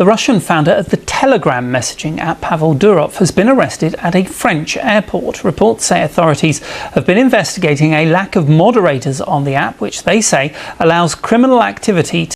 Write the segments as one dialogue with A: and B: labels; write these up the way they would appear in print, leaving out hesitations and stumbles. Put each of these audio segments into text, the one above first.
A: The Russian founder of the Telegram messaging app, Pavel Durov, has been arrested at a French airport. Reports say authorities have been investigating a lack of moderators on the app, which they say allows criminal activity to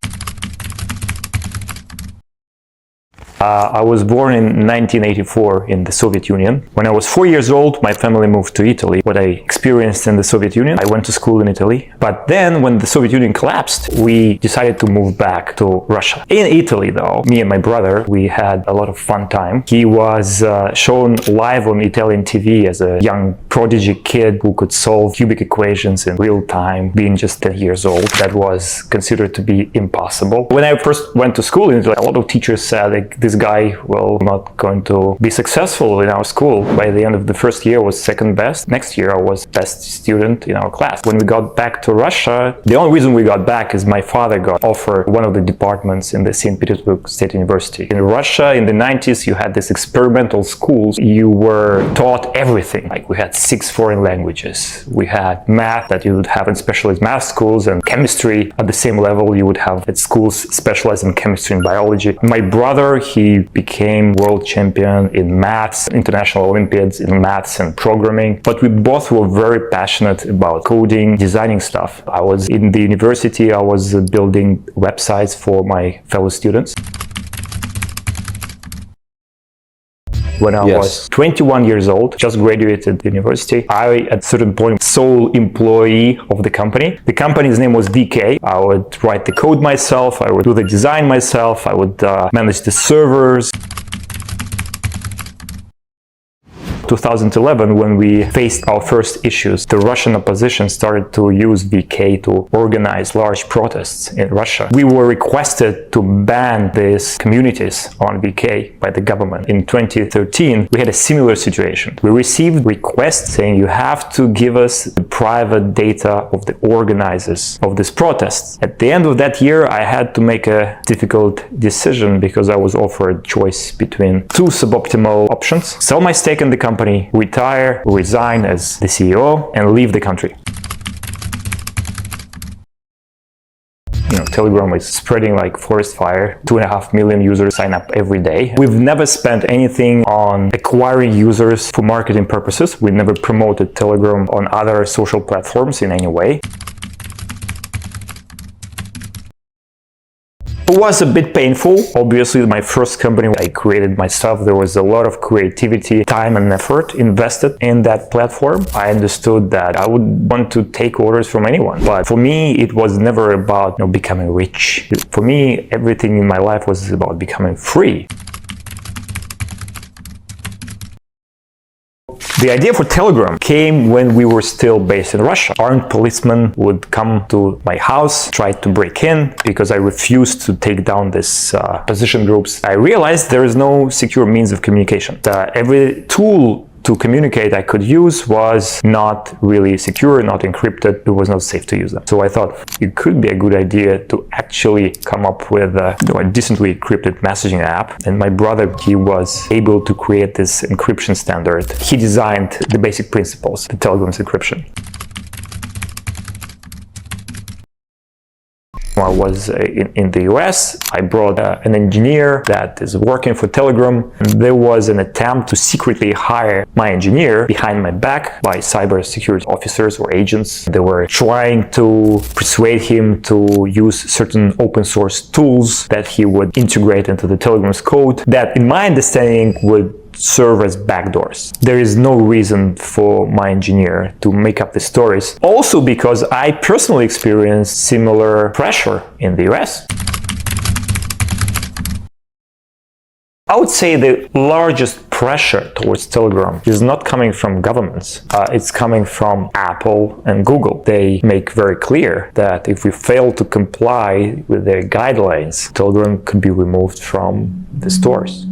B: I was born in 1984 in the Soviet Union. When I was 4 years old, my family moved to Italy. What I experienced in the Soviet Union, I went to school in Italy. But then when the Soviet Union collapsed, we decided to move back to Russia. In Italy, though, me and my brother, we had a lot of fun time. He was shown live on Italian TV as a young prodigy kid who could solve cubic equations in real time, being just 10 years old. That was considered to be impossible. When I first went to school in Italy, a lot of teachers said, like, this guy will not going to be successful in our school. By the end of the first year, I was second best. Next year, I was best student in our class. When we got back to Russia, the only reason we got back is my father got offered one of the departments in the St. Petersburg State University. In Russia, in the 90s, you had these experimental schools. You were taught everything. Like, we had 6 foreign languages. We had math that you would have in specialized math schools, and chemistry at the same level you would have at schools specialized in chemistry and biology. My brother, he became world champion in maths, international Olympiads in maths and programming. But we both were very passionate about coding, designing stuff. I was in the university, I was building websites for my fellow students. When I was 21 years old, just graduated university, I, at a certain point, sole employee of the company. The company's name was VK. I would write the code myself, I would do the design myself, I would manage the servers. 2011, when we faced our first issues, the Russian opposition started to use VK to organize large protests in Russia. We were requested to ban these communities on VK by the government. In 2013, we had a similar situation. We received requests saying you have to give us the private data of the organizers of these protests. At the end of that year, I had to make a difficult decision because I was offered choice between 2 suboptimal options: sell my stake in the company, retire, resign as the CEO, and leave the country. You know, Telegram is spreading like forest fire. 2.5 million users sign up every day. We've never spent anything on acquiring users for marketing purposes. We never promoted Telegram on other social platforms in any way. It was a bit painful. Obviously, my first company I created myself, there was a lot of creativity, time and effort invested in that platform. I understood that I would want to take orders from anyone. But for me, it was never about, you know, becoming rich. For me, everything in my life was about becoming free. The idea for Telegram came when we were still based in Russia. Armed policemen would come to my house, try to break in, because I refused to take down these opposition groups. I realized there is no secure means of communication. Every tool to communicate I could use was not really secure, not encrypted. It was not safe to use them. So I thought it could be a good idea to actually come up with a decently encrypted messaging app. And my brother, he was able to create this encryption standard. He designed the basic principles, the Telegram's encryption. When I was in the US, I brought an engineer that is working for Telegram. And there was an attempt to secretly hire my engineer behind my back by cybersecurity officers or agents. They were trying to persuade him to use certain open source tools that he would integrate into the Telegram's code that, in my understanding, would serve as backdoors. There is no reason for my engineer to make up the stories. Also because I personally experienced similar pressure in the US. I would say the largest pressure towards Telegram is not coming from governments. It's coming from Apple and Google. They make very clear that if we fail to comply with their guidelines, Telegram could be removed from the stores.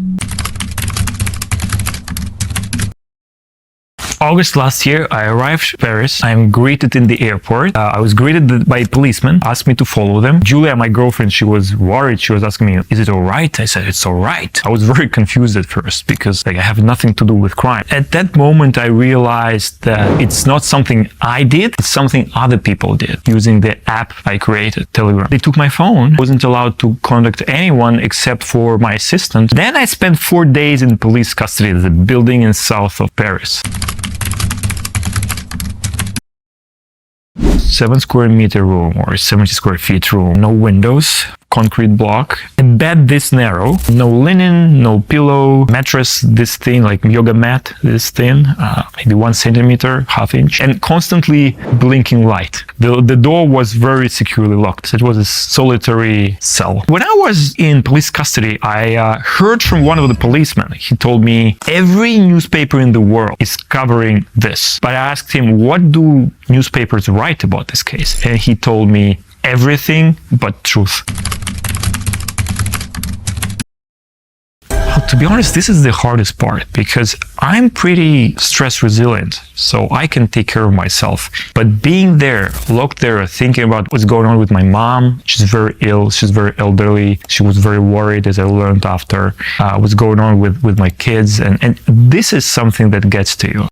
B: August last year, I arrived in Paris. I'm greeted in the airport. I was greeted by a policeman, asked me to follow them. Julia, my girlfriend, she was worried. She was asking me, is it all right? I said, it's all right. I was very confused at first because I have nothing to do with crime. At that moment, I realized that it's not something I did, it's something other people did using the app I created, Telegram. They took my phone. I wasn't allowed to contact anyone except for my assistant. Then I spent 4 days in police custody at the building in south of Paris. 7 square meter room or 70 square feet room, no windows, concrete block, a bed this narrow, no linen, no pillow, mattress this thin, like yoga mat this thin, maybe 1 centimeter, half inch, and constantly blinking light. The door was very securely locked. It was a solitary cell. When I was in police custody, I heard from one of the policemen. He told me every newspaper in the world is covering this. But I asked him, what do newspapers write about this case? And he told me everything but truth. To be honest, this is the hardest part because I'm pretty stress resilient, so I can take care of myself. But being there, locked there, thinking about what's going on with my mom, she's very ill, she's very elderly, she was very worried, as I learned after, what's going on with my kids, and this is something that gets to you.